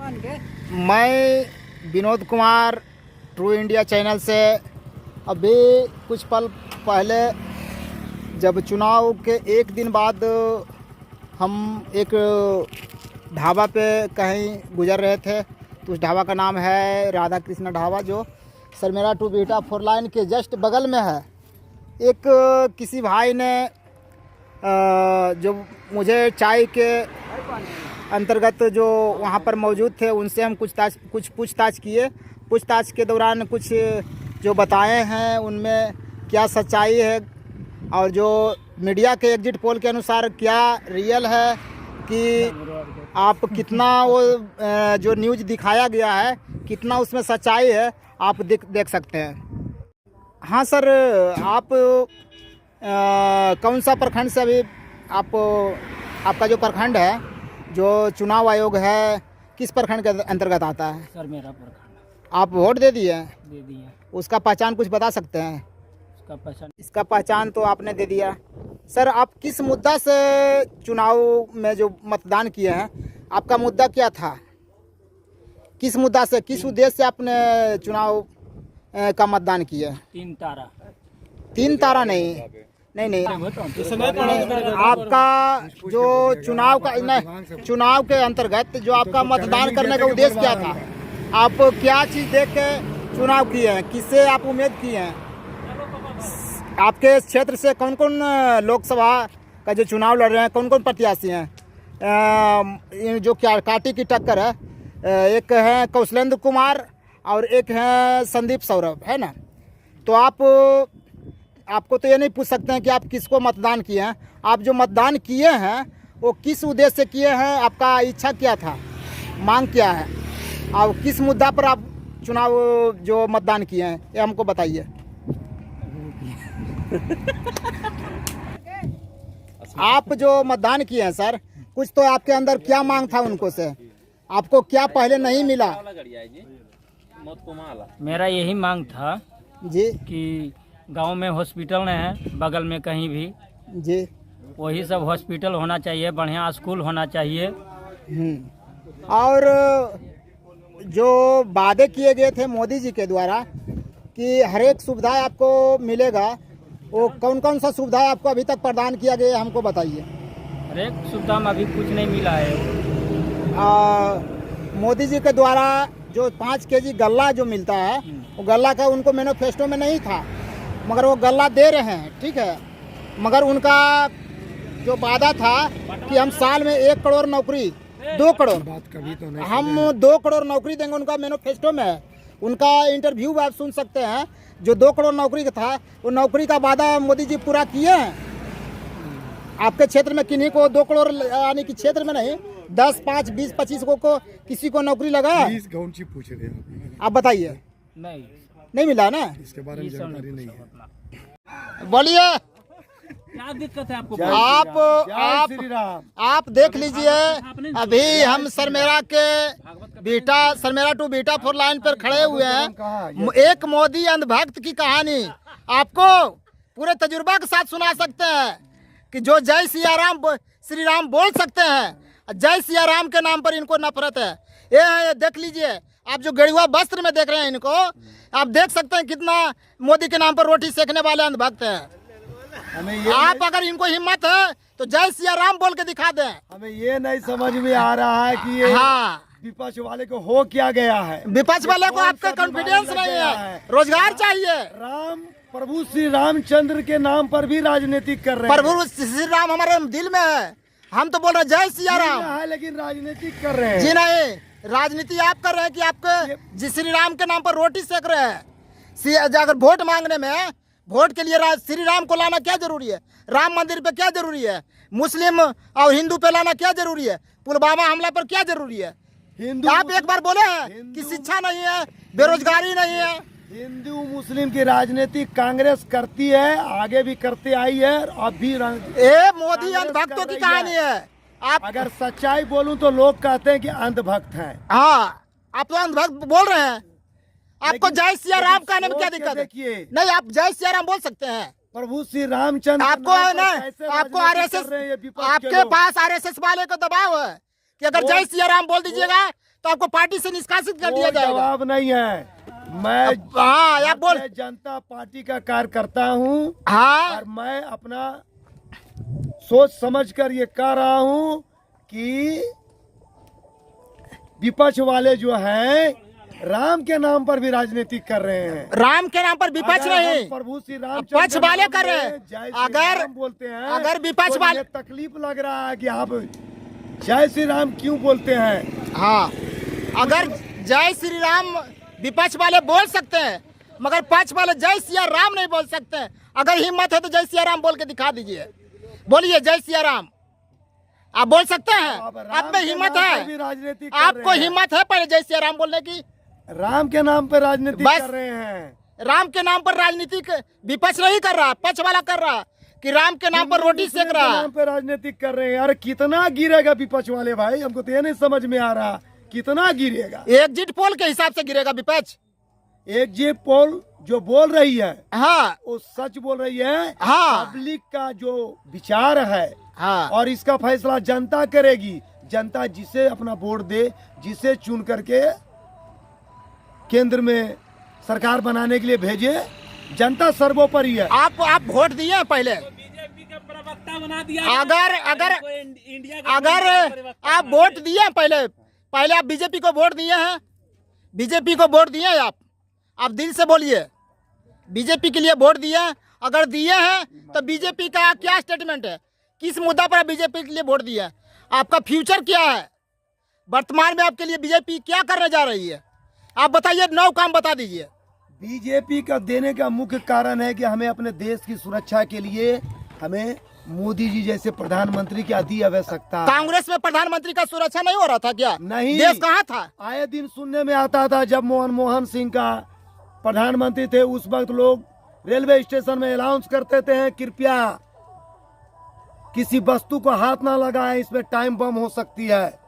मैं Vinod Kumar true India channel से अभी कुछ पल पहले जब चुनाव के एक दिन बाद हम एक ढाबा पे कहीं गुजर रहे थे, तो उस ढाबा का नाम है राधा कृष्ण ढाबा, जो सरमेरा टू बीटा 4 लाइन के जस्ट बगल में है। एक किसी भाई ने जो मुझे चाय के अंतर्गत जो वहाँ पर मौजूद थे उनसे हम कुछ पूछताछ किए। पूछताछ के दौरान कुछ जो बताए हैं उनमें क्या सच्चाई है और जो मीडिया के एग्जिट पोल के अनुसार क्या रियल है कि आप कितना वो जो न्यूज़ दिखाया गया है कितना उसमें सच्चाई है, आप देख सकते हैं। हाँ सर, आप कौन सा प्रखंड से अभी आपका जो प्रखंड है, जो चुनाव आयोग है, किस प्रखंड के अंतर्गत आता है? सर मेरा प्रखंड। आप वोट दे दिए? दे दिए। उसका पहचान कुछ बता सकते हैं? इसका पहचान तो आपने दे दिया। सर, आप किस मुद्दा से चुनाव में जो मतदान किए हैं, आपका मुद्दा क्या था? किस मुद्दा से, किस उद्देश्य से आपने चुनाव का मतदान किया? 3 तारा। 3 तारा नहीं, आपका जो चुनाव के अंतर्गत जो आपका मतदान करने का उद्देश्य क्या था? आप क्या चीज़ देख के चुनाव किए हैं? किससे आप उम्मीद किए हैं? आपके क्षेत्र से कौन कौन लोकसभा का जो चुनाव लड़ रहे हैं, कौन कौन प्रत्याशी हैं? जो क्या काटी की टक्कर है, एक है कौशलेंद्र कुमार और एक है संदीप सौरभ, है ना? तो आपको तो ये नहीं पूछ सकते हैं कि आप किसको मतदान किए हैं। आप जो मतदान किए हैं वो किस उद्देश्य से किए हैं? आपका इच्छा क्या था, मांग क्या है, और किस मुद्दा पर आप चुनाव जो मतदान किए हैं ये हमको बताइए। आप जो मतदान किए हैं सर, कुछ तो आपके अंदर क्या मांग था उनको से? आपको क्या पहले नहीं मिला? मेरा यही मांग था जी कि गांव में हॉस्पिटल नहीं है, बगल में कहीं भी जी वही सब हॉस्पिटल होना चाहिए, बढ़िया स्कूल होना चाहिए। और जो वादे किए गए थे मोदी जी के द्वारा कि हर एक सुविधा आपको मिलेगा, वो कौन कौन सा सुविधा आपको अभी तक प्रदान किया गया है, हमको बताइए। हर एक सुविधा में अभी कुछ नहीं मिला है। मोदी जी के द्वारा जो 5 केजी गल्ला जो मिलता है, वो गल्ला का उनको मैनिफेस्टो में नहीं था, मगर वो गल्ला दे रहे हैं, ठीक है। मगर उनका जो वादा था कि हम साल में 1 करोड़ नौकरी, 2 करोड़, बात कभी तो नहीं, हम 2 करोड़ नौकरी देंगे, उनका मैनिफेस्टो में है। उनका इंटरव्यू आप सुन सकते हैं। जो 2 करोड़ नौकरी का था, वो नौकरी का वादा मोदी जी पूरा किए हैं। आपके क्षेत्र में किन्हीं को 2 करोड़, यानी कि क्षेत्र में नहीं, 10, 5, 20, 25 को किसी को नौकरी लगा? पूछ रहे हैं आप बताइए। नहीं मिला ना? इसके बारे में जानकारी नहीं है। बोलिए, क्या दिक्कत है आपको? आप देख लीजिए, अभी हम सरमेरा टू बीटा 4 लाइन पर खड़े हुए हैं। एक मोदी अंधभक्त की कहानी आपको पूरे तजुर्बा के साथ सुना सकते हैं कि जो जय श्री राम बोल सकते हैं, जय सिया राम के नाम पर इनको नफरत है। ये देख लीजिए, आप जो गेरुआ वस्त्र में देख रहे हैं इनको, आप देख सकते हैं कितना मोदी के नाम पर रोटी सेकने वाले अंधभक्त हैं। आप अगर इनको हिम्मत है तो जय सिया राम बोल के दिखा दें। हमें ये नहीं समझ में आ रहा है कि ये विपक्ष वाले को हो क्या गया है। विपक्ष वाले को आपका कॉन्फिडेंस नहीं है, रोजगार चाहिए। प्रभु श्री रामचंद्र के नाम पर भी राजनीति कर रहे हैं। प्रभु श्री राम हमारे दिल में है, हम तो बोल रहे हैं जय सिया राम है, लेकिन राजनीति कर रहे हैं। जी नहीं, राजनीति आप कर रहे हैं कि आपके श्री राम के नाम पर रोटी सेक रहे हैं। अगर वोट मांगने में, वोट के लिए श्री राम को लाना क्या जरूरी है? राम मंदिर पे क्या जरूरी है? मुस्लिम और हिंदू पे लाना क्या जरूरी है? पुलवामा हमला पर क्या जरूरी है? आप एक बार बोले हैं कि शिक्षा नहीं है, बेरोजगारी नहीं है। हिंदू मुस्लिम की राजनीति कांग्रेस करती है, आगे भी करती आई है, अब भी। मोदी अंधभक्तों की कहानी है। आप अगर सच्चाई बोलूं तो लोग कहते हैं कि अंधभक्त हैं। हाँ, आप तो अंधभक्त बोल रहे हैं। आपको जय सिया राम कहने में क्या दिक्कत है? नहीं, आप जय सिया राम बोल सकते हैं। प्रभु श्री रामचंद्र आपको है ना, आपको आरएसएस, आपके पास आरएसएस वाले का दबाव है कि अगर जय सिया राम बोल दीजिएगा तो आपको पार्टी से निष्कासित कर दिया कोई जाएगा। जवाब नहीं है। मैं हाँ आप बोल। भारतीय जनता पार्टी का कार्यकर्ता हूँ हाँ और मैं अपना सोच समझकर ये कह रहा हूँ कि विपक्ष वाले जो हैं राम के नाम पर भी राजनीति कर रहे हैं। राम के नाम पर विपक्ष अगर हम नहीं, प्रभु श्री राम पक्ष वाले कर रहे हैं। जय श्री अगर राम बोलते हैं, अगर विपक्ष तो वाले ये तकलीफ लग रहा है कि आप जय श्री राम क्यों बोलते हैं। हाँ अगर जय श्री राम विपक्ष वाले बोल सकते हैं मगर पक्ष वाले जय सिया राम नहीं बोल सकते हैं। अगर हिम्मत है तो जय सिया राम बोल के दिखा दीजिए, बोलिए जय सिया राम। आप बोल सकते हैं, आप में हिम्मत है, राजनीति आपको हिम्मत है पहले जय सिया राम बोलने की। राम के नाम पर राजनीति बस कर रहे हैं। राम के नाम पर राजनीति विपक्ष नहीं कर रहा, पक्ष वाला कर रहा कि राम के नाम पर रोटी सेक रहा है। नाम पर राजनीति कर रहे हैं। अरे कितना गिरेगा विपक्ष वाले भाई, हमको तो ये नहीं समझ में आ रहा कितना गिरेगा। एग्जिट पोल के हिसाब से गिरेगा विपक्ष। एग्जिट पोल जो बोल रही है हाँ वो सच बोल रही है। हाँ पब्लिक का जो विचार है हाँ और इसका फैसला जनता करेगी। जनता जिसे अपना वोट दे, जिसे चुन करके केंद्र में सरकार बनाने के लिए भेजे, जनता सर्वोपरि है। आप वोट दिए हैं पहले। बीजेपी का प्रवक्ता बना दिया। अगर अगर इंडिया का अगर आप वोट दिए हैं पहले आप बीजेपी को वोट दिए हैं, बीजेपी को वोट दिए हैं आप दिल से बोलिए बीजेपी के लिए वोट दिए हैं। अगर दिए हैं तो बीजेपी का क्या स्टेटमेंट है, किस मुद्दा पर बीजेपी के लिए वोट दिया है, आपका फ्यूचर क्या है, वर्तमान में आपके लिए बीजेपी क्या करने जा रही है, आप बताइए, 9 काम बता दीजिए। बीजेपी का देने का मुख्य कारण है कि हमें अपने देश की सुरक्षा के लिए हमें मोदी जी जैसे प्रधानमंत्री की अति आवश्यकता। कांग्रेस में प्रधानमंत्री का सुरक्षा नहीं हो रहा था क्या? नहीं, देश कहाँ था? आए दिन सुनने में आता था जब मनमोहन सिंह का प्रधानमंत्री थे उस वक्त लोग रेलवे स्टेशन में अनाउंस करते थे कृपया किसी वस्तु को हाथ ना लगाएं, इसमें टाइम बम हो सकती है।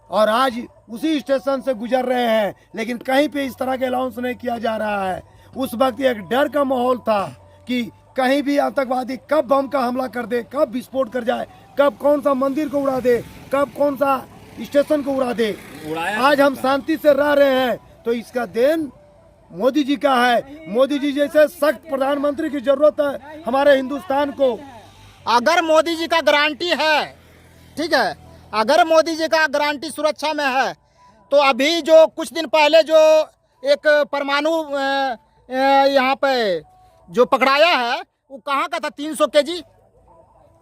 और आज उसी स्टेशन से गुजर रहे हैं लेकिन कहीं पे इस तरह के अनाउंस नहीं किया जा रहा है। उस वक्त एक डर का माहौल था कि कहीं भी आतंकवादी कब बम का हमला कर दे, कब विस्फोट कर जाए, कब कौन सा मंदिर को उड़ा दे, कब कौन सा स्टेशन को उड़ा दे। आज हम शांति से रह रहे हैं तो इसका देन मोदी जी का है। मोदी जी जैसे सख्त प्रधानमंत्री की जरूरत है हमारे हिंदुस्तान को। अगर मोदी जी का गारंटी है, ठीक है, अगर मोदी जी का गारंटी सुरक्षा में है तो अभी जो कुछ दिन पहले जो एक परमाणु यहाँ पे जो पकड़ाया है वो कहाँ का था? 300 केजी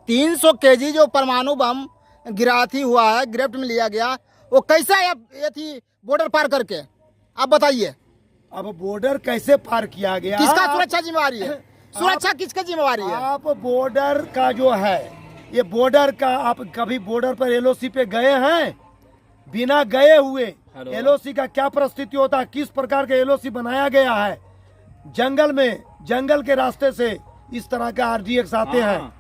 300 केजी जो परमाणु बम गिराथी हुआ है, गिरफ्त में लिया गया, वो कैसा ये थी बॉर्डर पार करके, आप बताइए। अब बॉर्डर कैसे पार किया गया? किसका सुरक्षा जिम्मेवारी है? सुरक्षा किसकी जिम्मेवारी है? आप बॉर्डर का जो है ये बॉर्डर का, आप कभी बॉर्डर पर एलओसी पे गए हैं? बिना गए हुए एलओसी का क्या परिस्थिति होता है, किस प्रकार का एलओसी बनाया गया है? जंगल में, जंगल के रास्ते से इस तरह का आरडीएक्स आते हैं,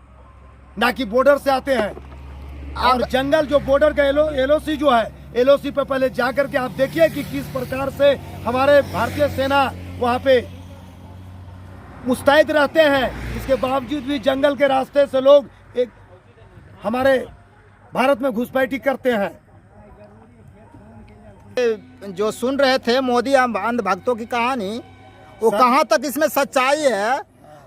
ना कि बॉर्डर से आते हैं। और जंगल जो बॉर्डर का एलओसी जो है, एलओसी पे पहले जाकर के आप देखिए कि किस प्रकार से हमारे भारतीय सेना वहाँ पे मुस्तैद रहते हैं। इसके बावजूद भी जंगल के रास्ते से लोग एक हमारे भारत में घुसपैठी करते हैं। जो सुन रहे थे मोदी अंधभक्तों की कहानी, वो कहाँ तक इसमें सच्चाई है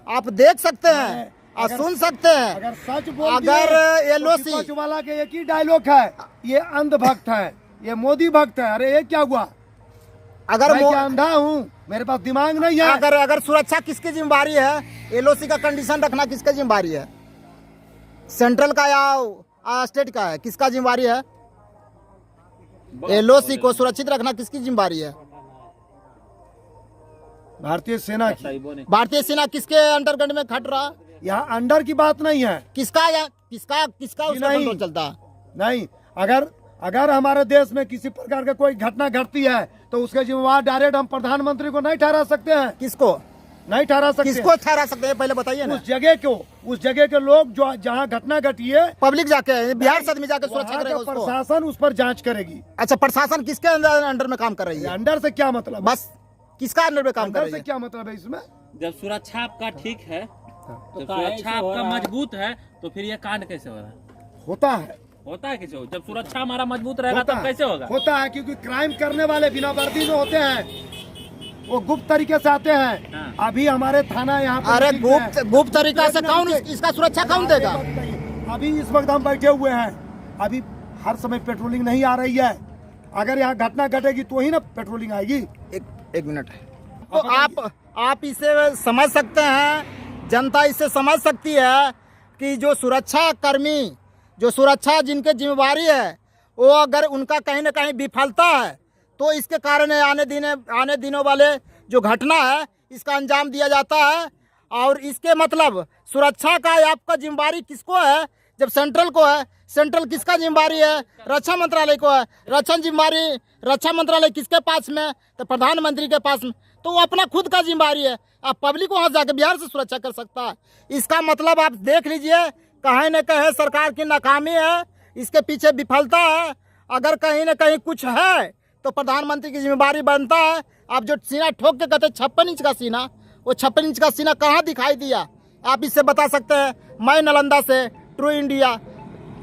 आप देख सकते हैं और सुन सकते हैं। अगर सच बोल अगर दिए एलओसी तो विपक्ष वाला के एक ही डायलॉग है, ये अंधभक्त है, ये मोदी भक्त है। अरे ये क्या हुआ? अगर मैं क्या अंधा हूँ? मेरे पास दिमाग नहीं है। अगर सुरक्षा किसकी जिम्मेवारी है, एलओसी का कंडीशन रखना किसकी जिम्मेवारी है? सेंट्रल का या स्टेट का है? किसका जिम्मेवारी है? एलओसी को सुरक्षित रखना किसकी जिम्मेवारी है? भारतीय सेना की। भारतीय सेना किसके अंडरग्राउंड में खट रहा? यहाँ अंडर की बात नहीं है। किसका उसका कंट्रोल चलता है? नहीं, अगर हमारे देश में किसी प्रकार का कोई घटना घटती है तो उसके जिम्मेवार डायरेक्ट हम प्रधानमंत्री को नहीं ठहरा सकते हैं। किसको नहीं ठहरा सकते? किसको ठहरा सकते हैं पहले बताइए ना। उस जगह के लोग जो जहाँ घटना घटी है, पब्लिक जाके, बिहार से आदमी जाके सुरक्षा करेगा उसको। प्रशासन उस पर जांच करेगी। अच्छा, प्रशासन किसके अंडर में काम कर रही है? अंडर से क्या मतलब? बस किसका अंडर में काम कर अंडर रही से है? क्या मतलब है इसमें? जब सुरक्षा आपका ठीक है, जब सुरक्षा आपका मजबूत है तो फिर ये कांड कैसे हो रहा है? होता है होता है किसी को? जब सुरक्षा हमारा मजबूत रहेगा होता तब है, कैसे होगा? होता है, क्योंकि क्राइम करने वाले बिना वर्दी में होते हैं, वो गुप्त तरीके से आते हैं। हाँ। अभी हमारे थाना यहाँ पे अरे मीटिंग है। गुप्त तरीका से कौन इसका सुरक्षा कौन देगा? अभी इस वक्त हम बैठे हुए हैं, अभी हर समय पेट्रोलिंग नहीं आ रही है। अगर यहाँ घटना घटेगी तो ही ना पेट्रोलिंग आएगी। एक मिनट। तो आप इसे समझ सकते हैं, जनता इसे समझ सकती है कि जो सुरक्षा कर्मी, जो सुरक्षा जिनके जिम्मेवारी है, वो अगर उनका कहीं ना कहीं विफलता है तो इसके कारण आने दिनों वाले जो घटना है इसका अंजाम दिया जाता है। और इसके मतलब सुरक्षा का आपका जिम्मेवारी किसको है? जब सेंट्रल को है, सेंट्रल किसका जिम्मेवारी है? रक्षा मंत्रालय को है। रक्षा मंत्रालय किसके पास में? तो प्रधानमंत्री के पास में। तो वो अपना खुद का जिम्मेवारी है। आप पब्लिक वहाँ जाके बिहार से सुरक्षा कर सकता है। इसका मतलब आप देख लीजिए, कहीं न कहीं सरकार की नाकामी है, इसके पीछे विफलता है। अगर कहीं न कहीं कुछ है तो प्रधानमंत्री की जिम्मेवारी बनता है। आप जो सीना ठोक के कहते 56 इंच का सीना, वो 56 इंच का सीना कहाँ दिखाई दिया? आप इससे बता सकते हैं। मैं नालंदा से, ट्रू इंडिया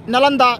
नालंदा।